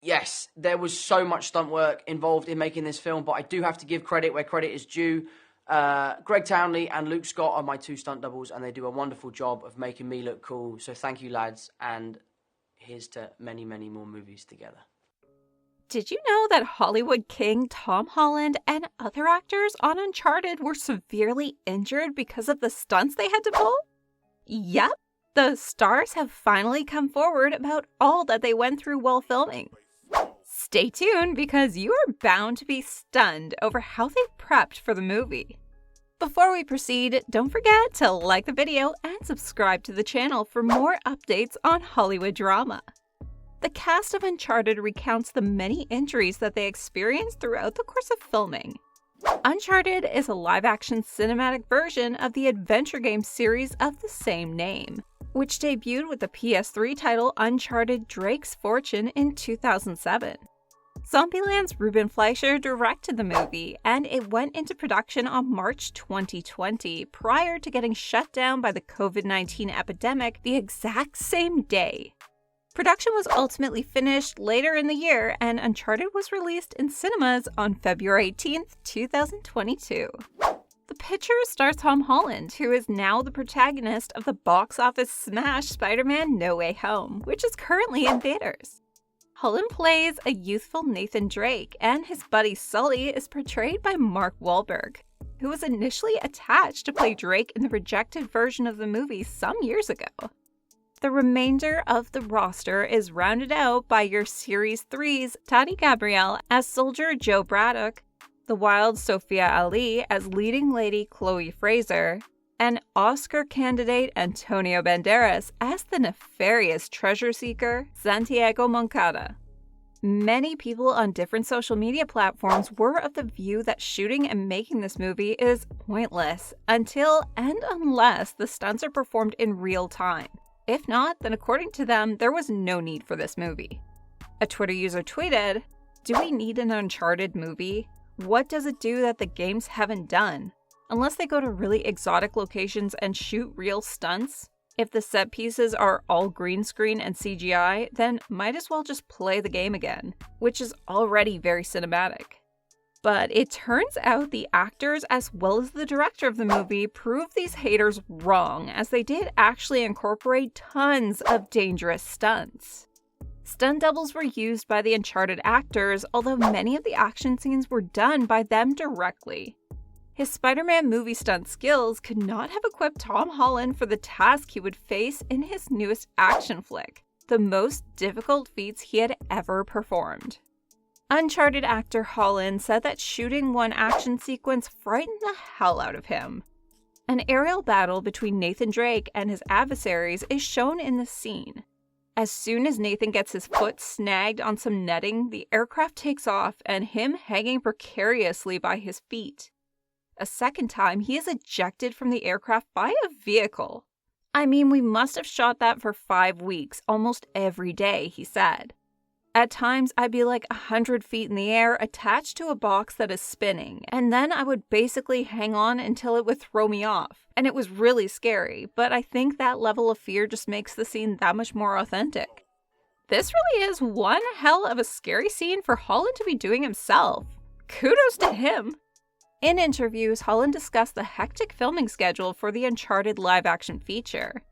yes, there was so much stunt work involved in making this film, but I do have to give credit where credit is due. Greg Townley and Luke Scott are my two stunt doubles, and they do a wonderful job of making me look cool. So thank you, lads, and here's to many, many more movies together. Did you know that Hollywood king Tom Holland and other actors on Uncharted were severely injured because of the stunts they had to pull? Yep, the stars have finally come forward about all that they went through while filming. Stay tuned because you are bound to be stunned over how they prepped for the movie. Before we proceed, don't forget to like the video and subscribe to the channel for more updates on Hollywood drama. The cast of Uncharted recounts the many injuries that they experienced throughout the course of filming. Uncharted is a live-action cinematic version of the adventure game series of the same name, which debuted with the PS3 title Uncharted: Drake's Fortune in 2007. Zombieland's Ruben Fleischer directed the movie, and it went into production on March 2020 prior to getting shut down by the COVID-19 epidemic the exact same day. Production was ultimately finished later in the year, and Uncharted was released in cinemas on February 18, 2022. The picture stars Tom Holland, who is now the protagonist of the box office smash Spider-Man: No Way Home, which is currently in theaters. Holland plays a youthful Nathan Drake, and his buddy Sully is portrayed by Mark Wahlberg, who was initially attached to play Drake in the rejected version of the movie some years ago. The remainder of the roster is rounded out by your Series 3's Tati Gabrielle as Soldier Joe Braddock, the wild Sophia Ali as leading lady Chloe Fraser, and Oscar candidate Antonio Banderas as the nefarious treasure seeker Santiago Moncada. Many people on different social media platforms were of the view that shooting and making this movie is pointless until and unless the stunts are performed in real time. If not, then according to them, there was no need for this movie. A Twitter user tweeted, "Do we need an Uncharted movie? What does it do that the games haven't done? Unless they go to really exotic locations and shoot real stunts? If the set pieces are all green screen and CGI, then might as well just play the game again, which is already very cinematic." But it turns out the actors as well as the director of the movie proved these haters wrong, as they did actually incorporate tons of dangerous stunts. Stunt doubles were used by the Uncharted actors, although many of the action scenes were done by them directly. His Spider-Man movie stunt skills could not have equipped Tom Holland for the task he would face in his newest action flick, the most difficult feats he had ever performed. Uncharted actor Holland said that shooting one action sequence frightened the hell out of him. An aerial battle between Nathan Drake and his adversaries is shown in the scene. As soon as Nathan gets his foot snagged on some netting, the aircraft takes off and him hanging precariously by his feet. A second time, he is ejected from the aircraft by a vehicle. "I mean, we must have shot that for 5 weeks, almost every day," he said. "At times, I'd be like 100 feet in the air attached to a box that is spinning, and then I would basically hang on until it would throw me off. And it was really scary, but I think that level of fear just makes the scene that much more authentic." This really is one hell of a scary scene for Holland to be doing himself. Kudos to him. In interviews, Holland discussed the hectic filming schedule for the Uncharted live-action feature.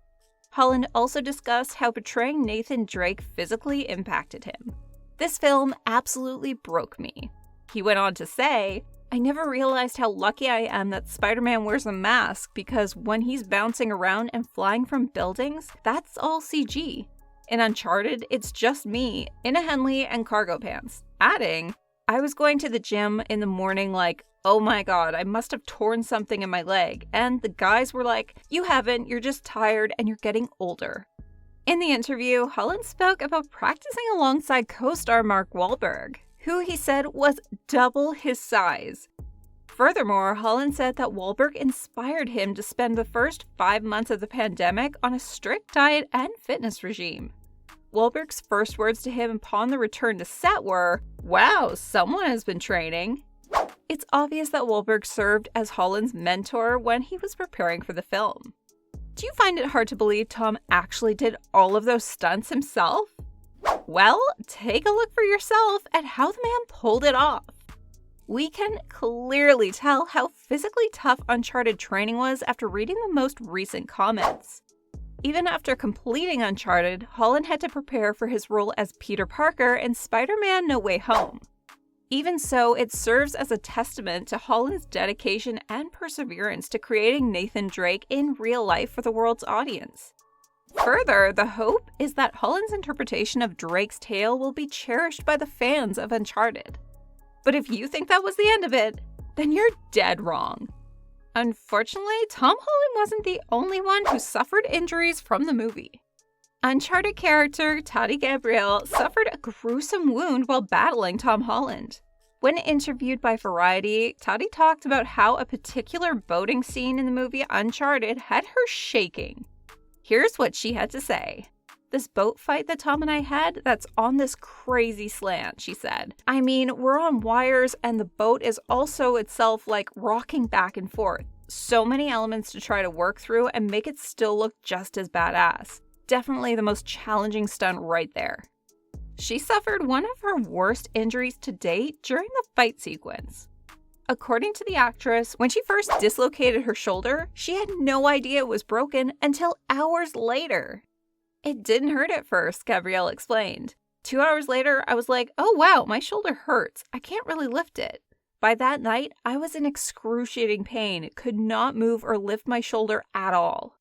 Holland also discussed how portraying Nathan Drake physically impacted him. "This film absolutely broke me." He went on to say, "I never realized how lucky I am that Spider-Man wears a mask because when he's bouncing around and flying from buildings, that's all CG. In Uncharted, it's just me in a Henley and cargo pants." Adding, "I was going to the gym in the morning like, oh my god, I must have torn something in my leg, and the guys were like, you haven't, you're just tired and you're getting older." In the interview, Holland spoke about practicing alongside co-star Mark Wahlberg, who he said was double his size. Furthermore, Holland said that Wahlberg inspired him to spend the first 5 months of the pandemic on a strict diet and fitness regime. Wahlberg's first words to him upon the return to set were, "Wow, someone has been training." It's obvious that Wahlberg served as Holland's mentor when he was preparing for the film. Do you find it hard to believe Tom actually did all of those stunts himself? Well, take a look for yourself at how the man pulled it off. We can clearly tell how physically tough Uncharted training was after reading the most recent comments. Even after completing Uncharted, Holland had to prepare for his role as Peter Parker in Spider-Man: No Way Home. Even so, it serves as a testament to Holland's dedication and perseverance to creating Nathan Drake in real life for the world's audience. Further, the hope is that Holland's interpretation of Drake's tale will be cherished by the fans of Uncharted. But if you think that was the end of it, then you're dead wrong. Unfortunately, Tom Holland wasn't the only one who suffered injuries from the movie. Uncharted character Tati Gabrielle suffered a gruesome wound while battling Tom Holland. When interviewed by Variety, Tati talked about how a particular boating scene in the movie Uncharted had her shaking. Here's what she had to say. "This boat fight that Tom and I had, that's on this crazy slant," she said. "I mean, we're on wires and the boat is also itself like rocking back and forth. So many elements to try to work through and make it still look just as badass. Definitely the most challenging stunt right there." She suffered one of her worst injuries to date during the fight sequence. According to the actress, when she first dislocated her shoulder, she had no idea it was broken until hours later. "It didn't hurt at first," Gabrielle explained. 2 hours later, I was like, oh wow, my shoulder hurts. I can't really lift it. By that night, I was in excruciating pain, could not move or lift my shoulder at all.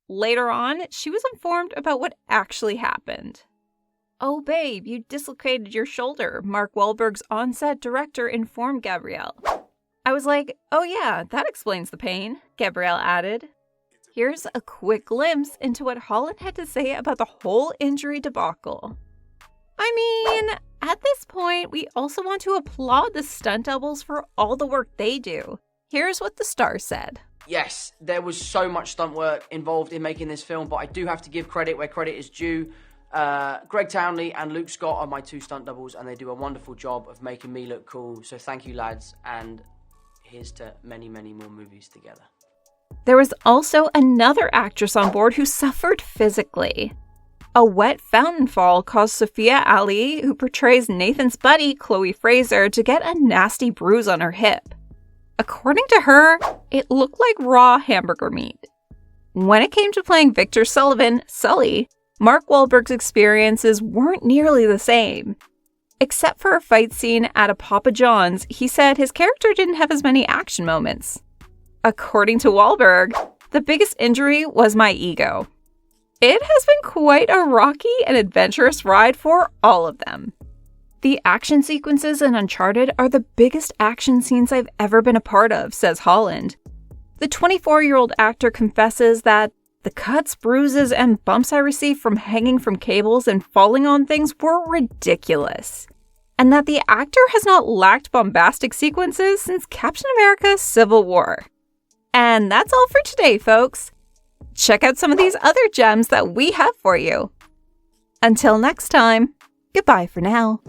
Later on, she was informed about what actually happened. "Oh babe, you dislocated your shoulder," Mark Wahlberg's on-set director informed Gabrielle. I was like, "Oh yeah, that explains the pain," Gabrielle added. Here's a quick glimpse into what Holland had to say about the whole injury debacle. I mean, at this point, we also want to applaud the stunt doubles for all the work they do. Here's what the star said. Yes, there was so much stunt work involved in making this film, but I do have to give credit where credit is due. Greg Townley and Luke Scott are my two stunt doubles, and they do a wonderful job of making me look cool. So thank you, lads, and here's to many, many more movies together. There was also another actress on board who suffered physically. A wet fountain fall caused Sophia Ali, who portrays Nathan's buddy, Chloe Fraser, to get a nasty bruise on her hip. According to her, it looked like raw hamburger meat. When it came to playing Victor Sullivan, Sully, Mark Wahlberg's experiences weren't nearly the same. Except for a fight scene at a Papa John's, he said his character didn't have as many action moments. According to Wahlberg, the biggest injury was my ego. It has been quite a rocky and adventurous ride for all of them. The action sequences in Uncharted are the biggest action scenes I've ever been a part of, says Holland. The 24-year-old actor confesses that the cuts, bruises, and bumps I received from hanging from cables and falling on things were ridiculous, and that the actor has not lacked bombastic sequences since Captain America: Civil War. And that's all for today, folks. Check out some of these other gems that we have for you. Until next time, goodbye for now.